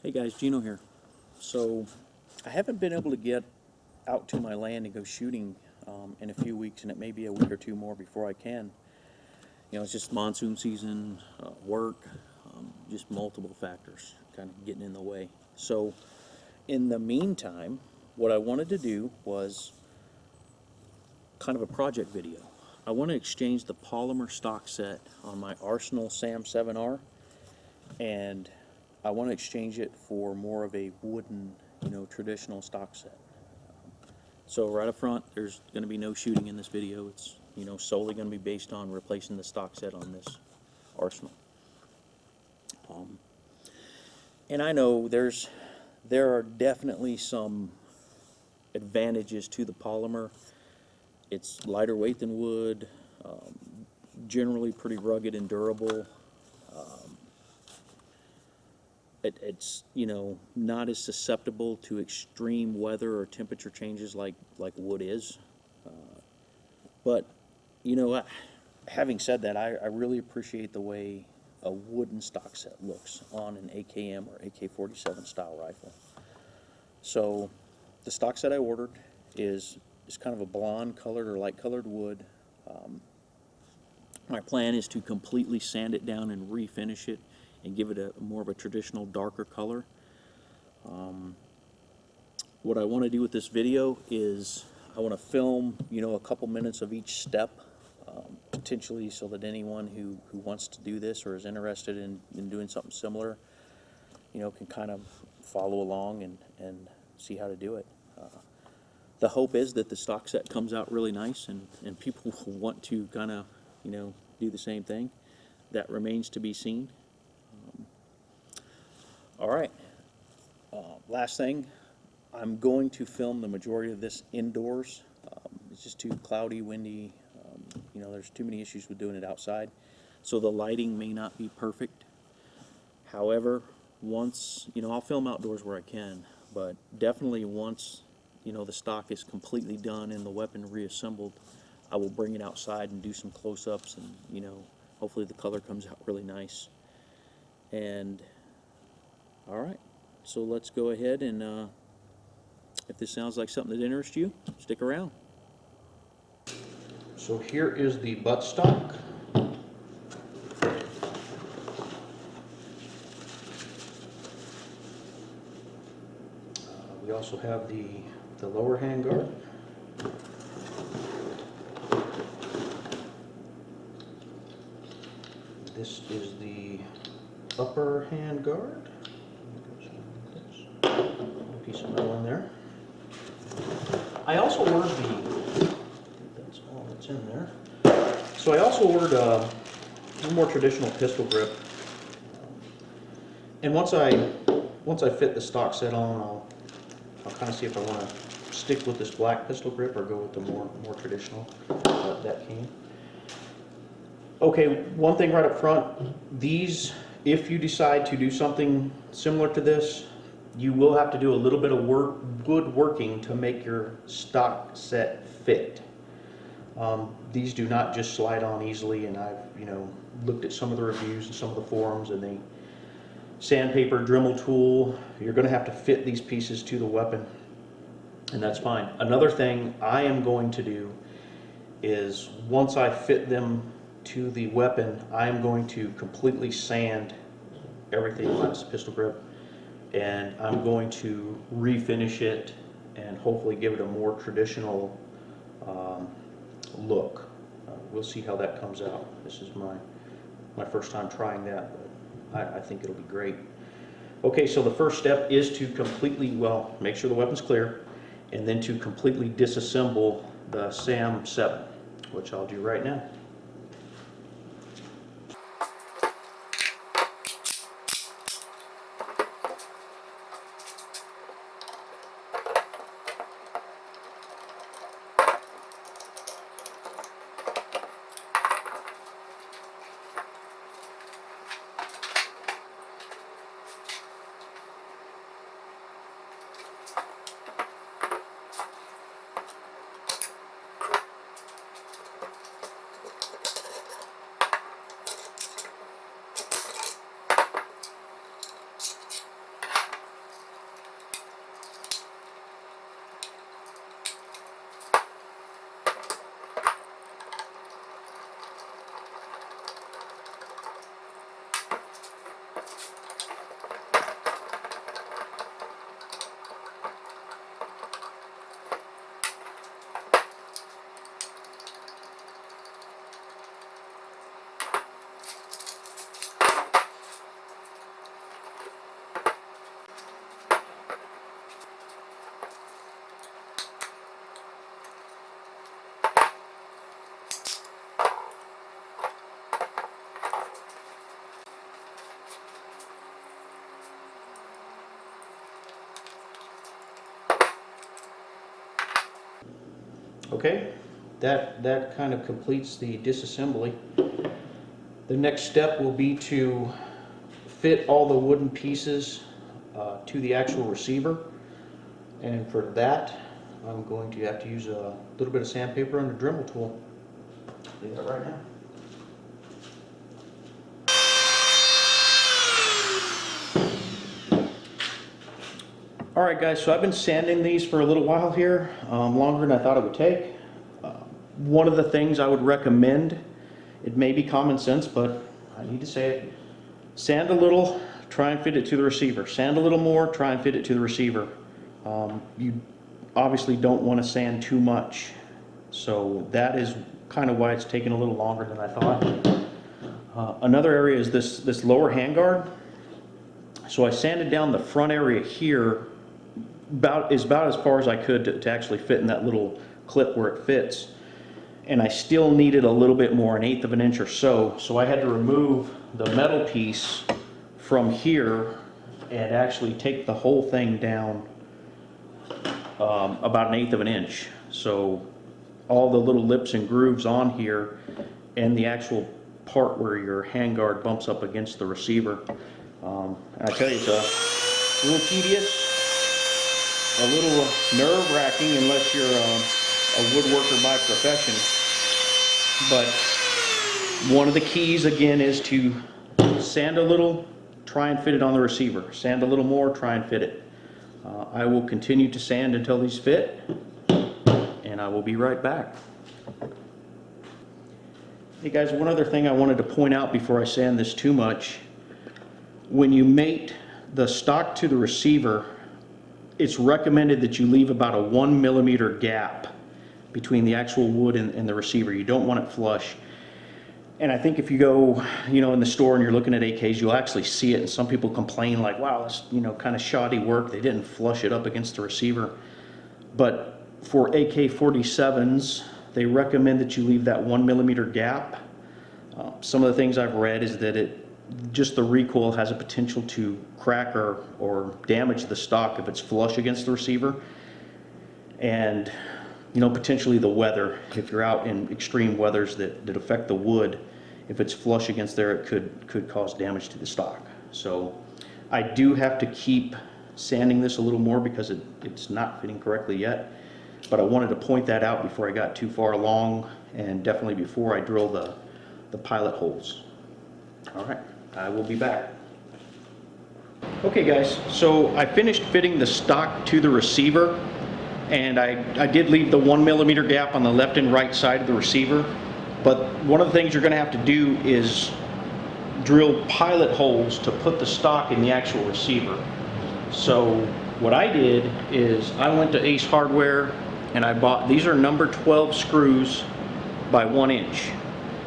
Hey guys, Gino here. So, I haven't been able to get out to my land and go shooting in a few weeks, and it may be a week or two more before I can. It's just monsoon season, work, just multiple factors kind of getting in the way. So, in the meantime, what I wanted to do was kind of a project video. I want to exchange the polymer stock set on my Arsenal Sam 7R, and I want to exchange it for more of a wooden, traditional stock set. So right up front, there's going to be no shooting in this video. It's, solely going to be based on replacing the stock set on this Arsenal. And I know there are definitely some advantages to the polymer. It's lighter weight than wood, generally pretty rugged and durable. It's not as susceptible to extreme weather or temperature changes like wood is. But having said that, I really appreciate the way a wooden stock set looks on an AKM or AK-47 style rifle. So the stock set I ordered is kind of a blonde colored or light colored wood. My plan is to completely sand it down and refinish it and give it a more of a traditional darker color. What I want to do with this video is I want to film, a couple minutes of each step, potentially so that anyone who wants to do this or is interested in doing something similar, can kind of follow along and see how to do it. The hope is that the stock set comes out really nice and people will want to kind of, do the same thing. That remains to be seen. All right. Last thing, I'm going to film the majority of this indoors. It's just too cloudy, windy. There's too many issues with doing it outside. So the lighting may not be perfect. However, once, I'll film outdoors where I can, but definitely once, the stock is completely done and the weapon reassembled, I will bring it outside and do some close-ups and, hopefully the color comes out really nice. And, all right, so let's go ahead and, if this sounds like something that interests you, stick around. So here is the buttstock. We also have the lower handguard. This is the upper handguard. A piece of metal in there. I also ordered that's all that's in there. So I also ordered a more traditional pistol grip. And once I fit the stock set on, I'll kind of see if I want to stick with this black pistol grip or go with the more traditional that came. Okay, one thing right up front, these, if you decide to do something similar to this, you will have to do a little bit of good working to make your stock set fit. These do not just slide on easily, and I've looked at some of the reviews and some of the forums, and they sandpaper, Dremel tool, you're going to have to fit these pieces to the weapon, and that's fine. Another thing I am going to do is once I fit them to the weapon, I'm going to completely sand everything on this pistol grip, and I'm going to refinish it and hopefully give it a more traditional look. We'll see how that comes out. This is my first time trying that, but I think it'll be great. Okay, so the first step is to completely, make sure the weapon's clear, and then to completely disassemble the SAM 7, which I'll do right now. Okay, that kind of completes the disassembly. The next step will be to fit all the wooden pieces to the actual receiver. And for that, I'm going to have to use a little bit of sandpaper and a Dremel tool. I'll do that right now. Alright guys, so I've been sanding these for a little while here, longer than I thought it would take. One of the things I would recommend, it may be common sense, but I need to say it, sand a little, try and fit it to the receiver. Sand a little more, try and fit it to the receiver. You obviously don't want to sand too much, so that is kind of why it's taking a little longer than I thought. Another area is this lower handguard. So I sanded down the front area here about as far as I could to actually fit in that little clip where it fits. And I still needed a little bit more, 1/8 of an inch or so. So I had to remove the metal piece from here and actually take the whole thing down about 1/8 of an inch. So all the little lips and grooves on here and the actual part where your handguard bumps up against the receiver. And I tell you, it's a little tedious, a little nerve-wracking unless you're a woodworker by profession. But one of the keys again is to sand a little, try and fit it on the receiver. Sand a little more, try and fit it. I will continue to sand until these fit, and I will be right back. Hey guys, one other thing I wanted to point out before I sand this too much. When you mate the stock to the receiver, it's recommended that you leave about a 1 millimeter gap between the actual wood and the receiver. You don't want it flush. And I think if you go, in the store and you're looking at AKs, you'll actually see it. And some people complain like, wow, that's, kind of shoddy work. They didn't flush it up against the receiver. But for AK-47s, they recommend that you leave that 1 millimeter gap. Some of the things I've read is that just the recoil has a potential to crack or damage the stock if it's flush against the receiver. And potentially the weather, if you're out in extreme weathers that affect the wood, if it's flush against there, it could cause damage to the stock. So I do have to keep sanding this a little more because it's not fitting correctly yet. But I wanted to point that out before I got too far along, and definitely before I drill the pilot holes. All right, I will be back. Okay guys, so I finished fitting the stock to the receiver, and I did leave the 1 millimeter gap on the left and right side of the receiver. But one of the things you're going to have to do is drill pilot holes to put the stock in the actual receiver. So what I did is I went to Ace Hardware and I bought, these are number 12 screws by 1 inch.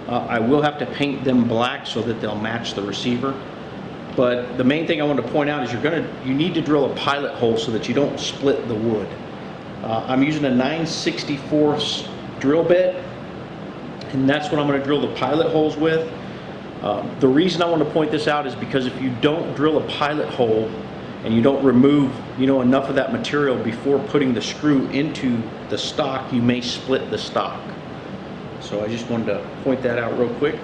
I will have to paint them black so that they'll match the receiver. But the main thing I want to point out is you need to drill a pilot hole so that you don't split the wood. I'm using a 9/64 drill bit, and that's what I'm going to drill the pilot holes with. The reason I want to point this out is because if you don't drill a pilot hole and you don't remove enough of that material before putting the screw into the stock, you may split the stock. So I just wanted to point that out real quick.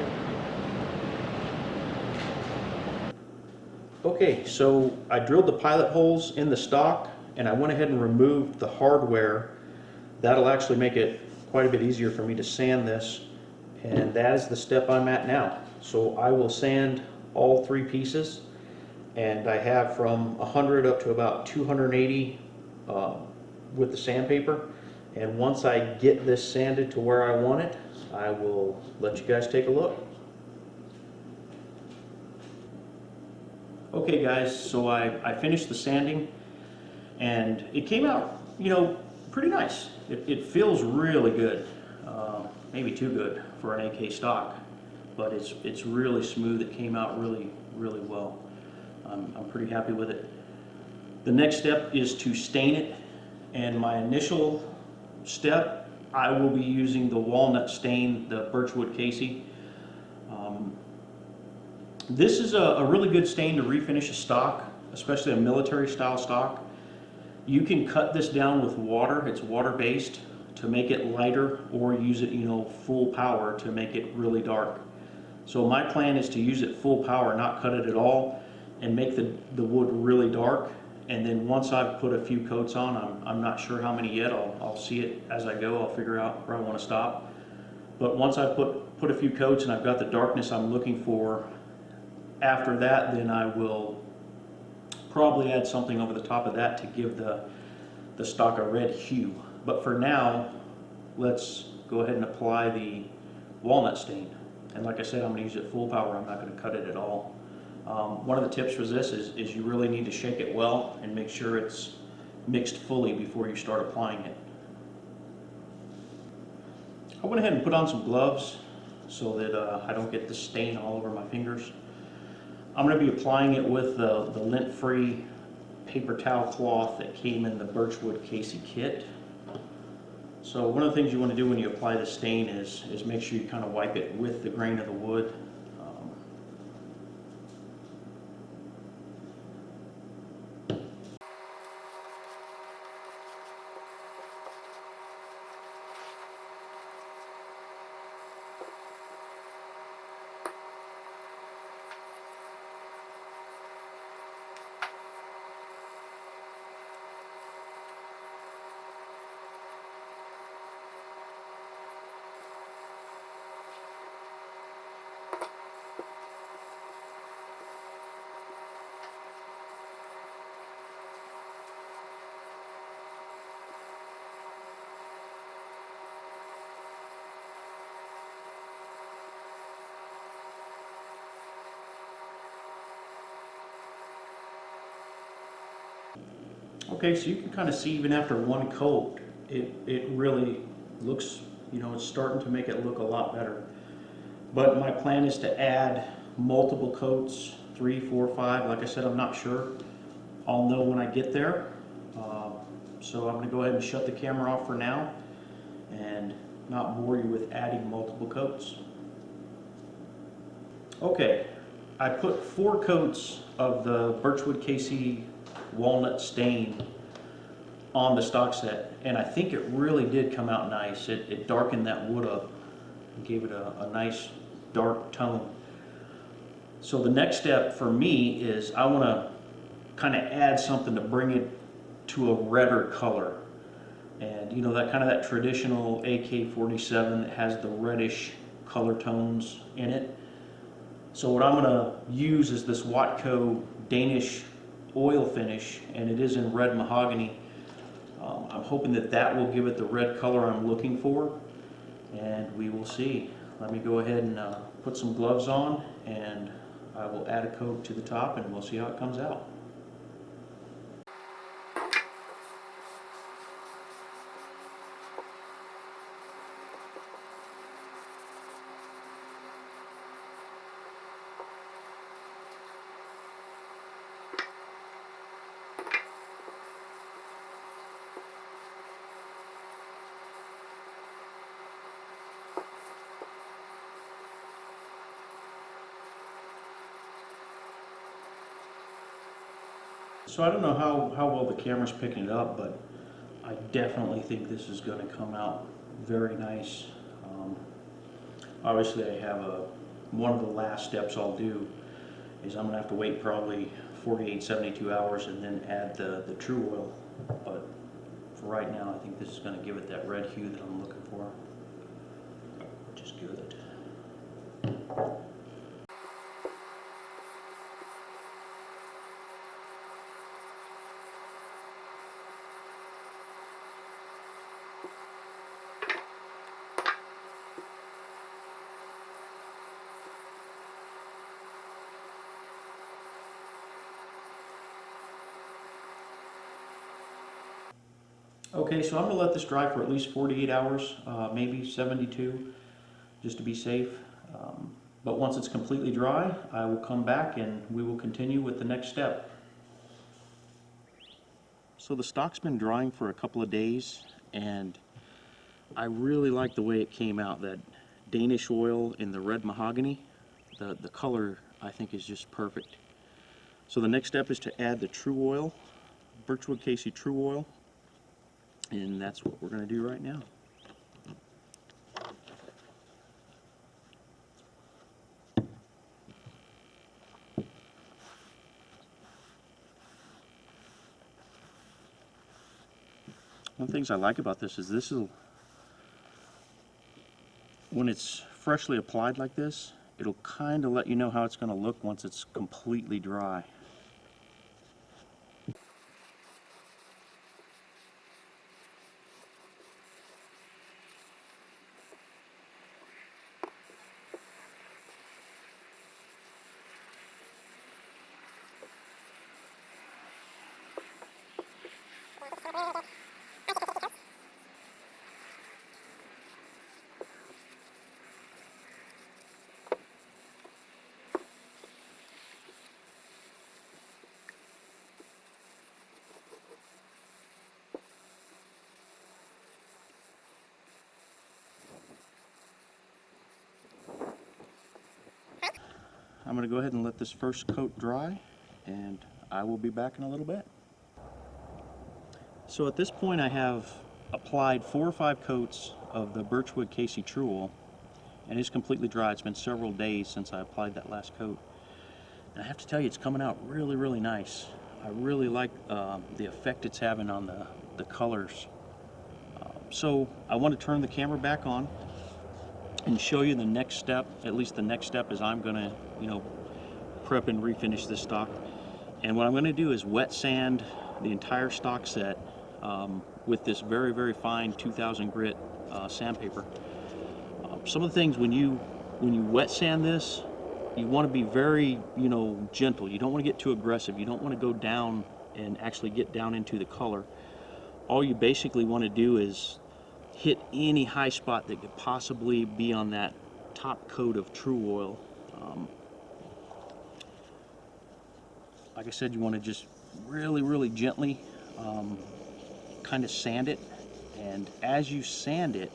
Okay, so I drilled the pilot holes in the stock, and I went ahead and removed the hardware. That'll actually make it quite a bit easier for me to sand this, and that is the step I'm at now. So I will sand all 3 pieces, and I have from 100 up to about 280 with the sandpaper. And once I get this sanded to where I want it, I will let you guys take a look. Okay guys, so I finished the sanding, and it came out, pretty nice. It feels really good, maybe too good for an AK stock, but it's really smooth. It came out really, really well. I'm pretty happy with it. The next step is to stain it, and my initial step, I will be using the Walnut stain, the Birchwood Casey. This is a really good stain to refinish a stock, especially a military style stock. You can cut this down with water, it's water based, to make it lighter or use it, full power to make it really dark. So my plan is to use it full power, not cut it at all, and make the wood really dark. And then once I've put a few coats on, I'm not sure how many yet, I'll see it as I go, I'll figure out where I want to stop. But once I've put a few coats and I've got the darkness I'm looking for, after that, then I will probably add something over the top of that to give the stock a red hue. But for now, let's go ahead and apply the walnut stain. And like I said, I'm going to use it full power, I'm not going to cut it at all. One of the tips for this is you really need to shake it well and make sure it's mixed fully before you start applying it. I went ahead and put on some gloves so that I don't get the stain all over my fingers. I'm going to be applying it with the lint-free paper towel cloth that came in the Birchwood Casey kit. So one of the things you want to do when you apply the stain is make sure you kind of wipe it with the grain of the wood. Okay, so you can kind of see even after one coat, it really looks, it's starting to make it look a lot better. But my plan is to add multiple coats, 3, 4, 5. Like I said, I'm not sure. I'll know when I get there. So I'm going to go ahead and shut the camera off for now and not bore you with adding multiple coats. Okay, I put 4 coats of the Birchwood Casey walnut stain on the stock set, and I think it really did come out nice. It darkened that wood up and gave it a nice dark tone. So the next step for me is I want to kind of add something to bring it to a redder color, and that traditional AK-47 that has the reddish color tones in it. So what I'm going to use is this Watco Danish oil finish, and it is in red mahogany. I'm hoping that will give it the red color I'm looking for, and we will see. Let me go ahead and put some gloves on, and I will add a coat to the top, and we'll see how it comes out. So I don't know how well the camera's picking it up, but I definitely think this is going to come out very nice. Obviously I have one of the last steps I'll do is I'm going to have to wait probably 48, 72 hours and then add the Tru-Oil. But for right now, I think this is going to give it that red hue that I'm looking for, which is good. Okay, so I'm going to let this dry for at least 48 hours, maybe 72, just to be safe. But once it's completely dry, I will come back and we will continue with the next step. So the stock's been drying for a couple of days, and I really like the way it came out. That Danish oil in the red mahogany, the color I think is just perfect. So the next step is to add the Tru-Oil, Birchwood Casey Tru-Oil, and that's what we're going to do right now. One of the things I like about this is when it's freshly applied like this, it'll kind of let you know how it's going to look once it's completely dry. I'm going to go ahead and let this first coat dry, and I will be back in a little bit. So at this point I have applied 4 or 5 coats of the Birchwood Casey Tru-Oil, and it's completely dry. It's been several days since I applied that last coat. And I have to tell you, it's coming out really, really nice. I really like the effect it's having on the colors. So I want to turn the camera back on and show you the next step. At least the next step is I'm going to, prep and refinish this stock. And what I'm going to do is wet sand the entire stock set with this very, very fine 2000 grit sandpaper. Some of the things when you wet sand this, you want to be very, gentle. You don't want to get too aggressive. You don't want to go down and actually get down into the color. All you basically want to do is hit any high spot that could possibly be on that top coat of Tru-Oil. Like I said, you want to just really, really gently kind of sand it. And as you sand it,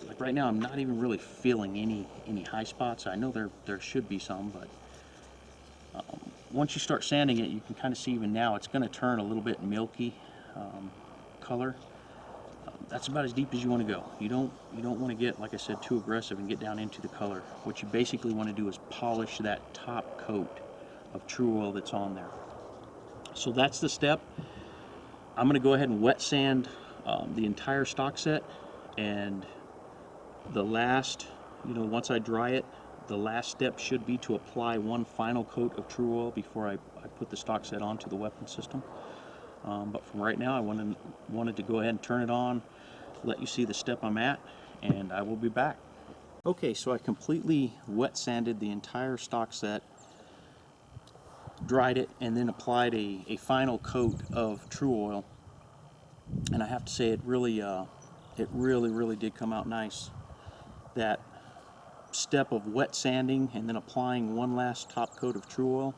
like right now, I'm not even really feeling any high spots. I know there should be some, but once you start sanding it, you can kind of see even now it's going to turn a little bit milky color. That's about as deep as you want to go. You don't want to get, like I said, too aggressive and get down into the color. What you basically want to do is polish that top coat of Tru-Oil that's on there. So that's the step. I'm going to go ahead and wet sand the entire stock set, and the last, once I dry it, the last step should be to apply one final coat of Tru-Oil before I put the stock set onto the weapon system. But from right now, I wanted to go ahead and turn it on, let you see the step I'm at, and I will be back. Okay, so I completely wet sanded the entire stock set, dried it, and then applied a final coat of Tru-Oil. And I have to say, it really did come out nice. That step of wet sanding and then applying one last top coat of Tru-Oil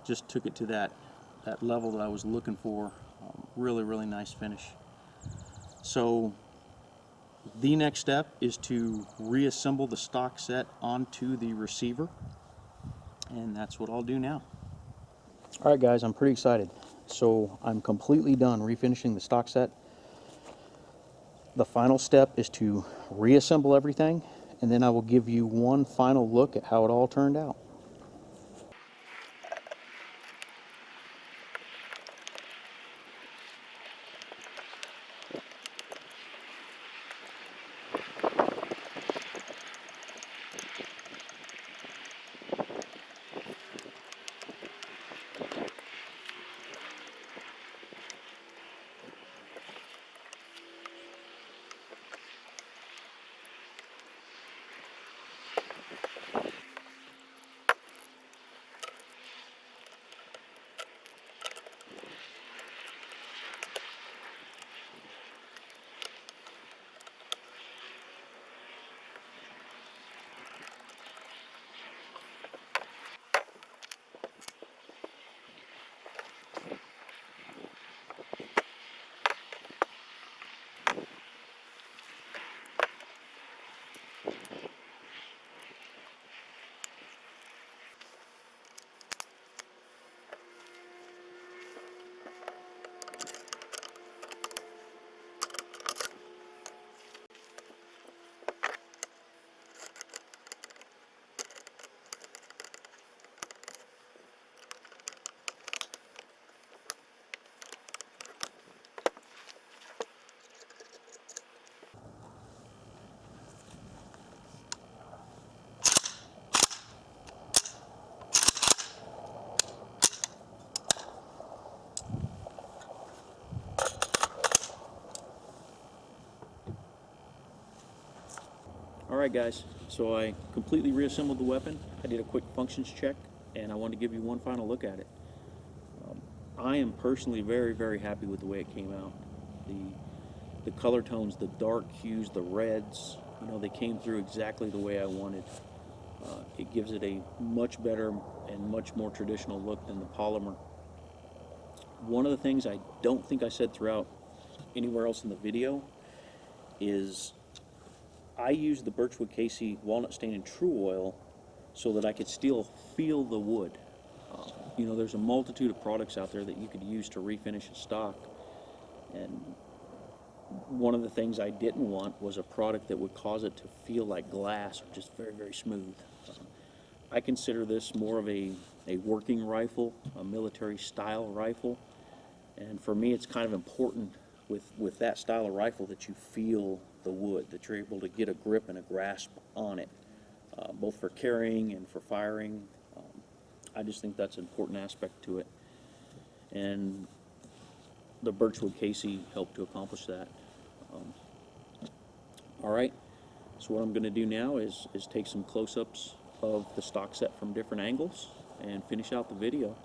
just took it to that level that I was looking for. Really, really nice finish. So the next step is to reassemble the stock set onto the receiver, and that's what I'll do now. All right, guys, I'm pretty excited. So I'm completely done refinishing the stock set. The final step is to reassemble everything, and then I will give you one final look at how it all turned out. Alright guys, so I completely reassembled the weapon. I did a quick functions check, and I wanted to give you one final look at it. I am personally very, very happy with the way it came out. The color tones, the dark hues, the reds, you know, they came through exactly the way I wanted. It gives it a much better and much more traditional look than the polymer. One of the things I don't think I said throughout anywhere else in the video is I used the Birchwood Casey Walnut Stain and Tru-Oil so that I could still feel the wood. You know, there's a multitude of products out there that you could use to refinish a stock, and one of the things I didn't want was a product that would cause it to feel like glass or just very, very smooth. I consider this more of a working rifle, a military style rifle, and for me it's kind of important with that style of rifle that you feel the wood, that you're able to get a grip and a grasp on it, both for carrying and for firing. I just think that's an important aspect to it, and the Birchwood Casey helped to accomplish that. Alright, so what I'm going to do now is take some close-ups of the stock set from different angles and finish out the video.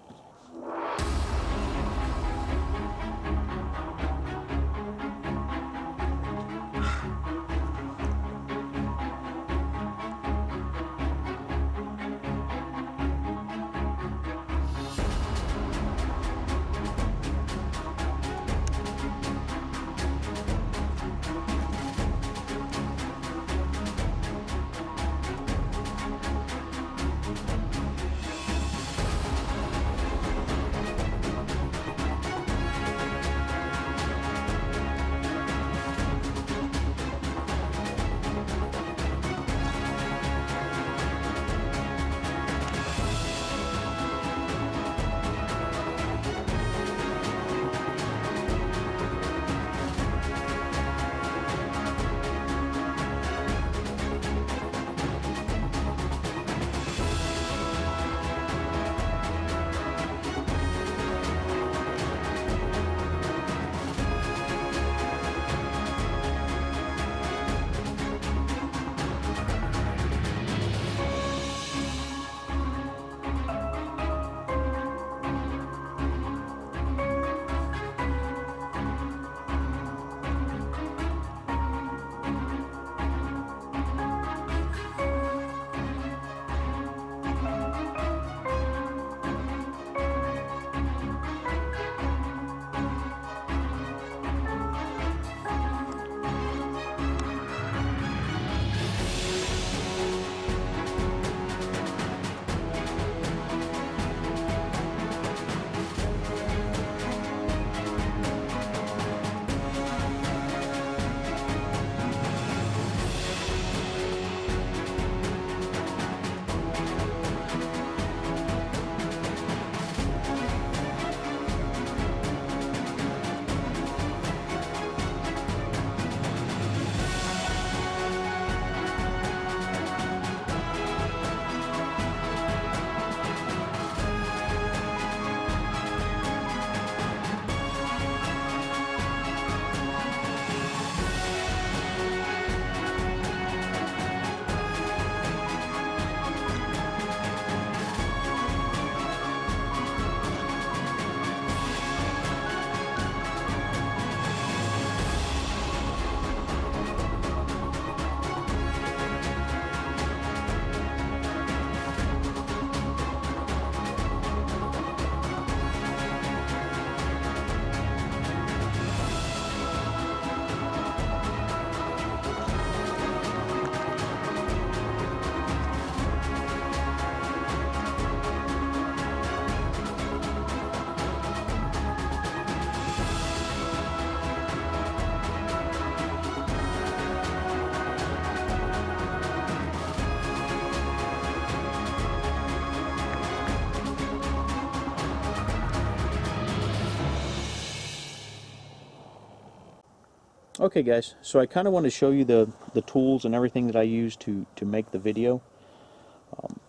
Okay guys, so I kind of want to show you the tools and everything that I use to make the video.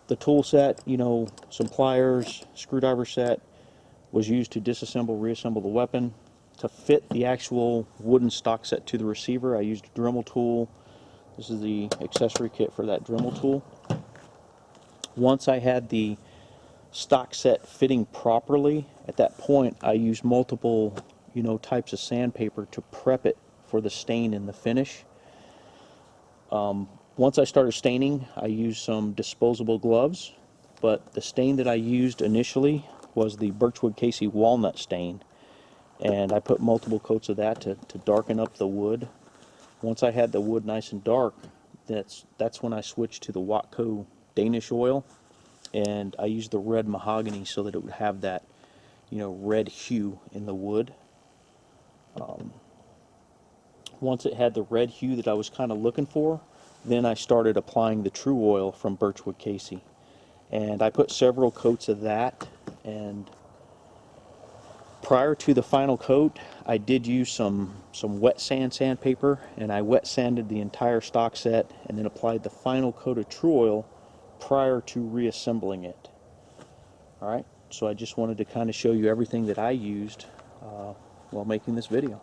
The tool set, you know, some pliers, screwdriver set, was used to disassemble, reassemble the weapon. To fit the actual wooden stock set to the receiver, I used a Dremel tool, This is the accessory kit for that Dremel tool. Once I had the stock set fitting properly, at that point I used multiple, types of sandpaper to prep it for the stain in the finish. Once I started staining, I used some disposable gloves, but the stain that I used initially was the Birchwood Casey Walnut stain, and I put multiple coats of that to darken up the wood. Once I had the wood nice and dark, that's when I switched to the Mahagany Danish oil, and I used the red mahogany so that it would have that, red hue in the wood. Once it had the red hue that I was kind of looking for, then I started applying the Tru-Oil from Birchwood Casey. And I put several coats of that, and prior to the final coat, I did use some wet sandpaper, and I wet sanded the entire stock set and then applied the final coat of Tru-Oil prior to reassembling it. Alright, so I just wanted to kind of show you everything that I used while making this video.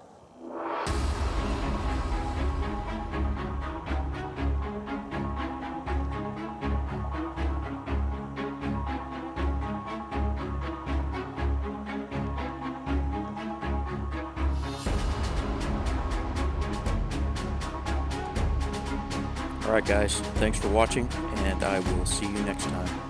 Alright guys, thanks for watching, and I will see you next time.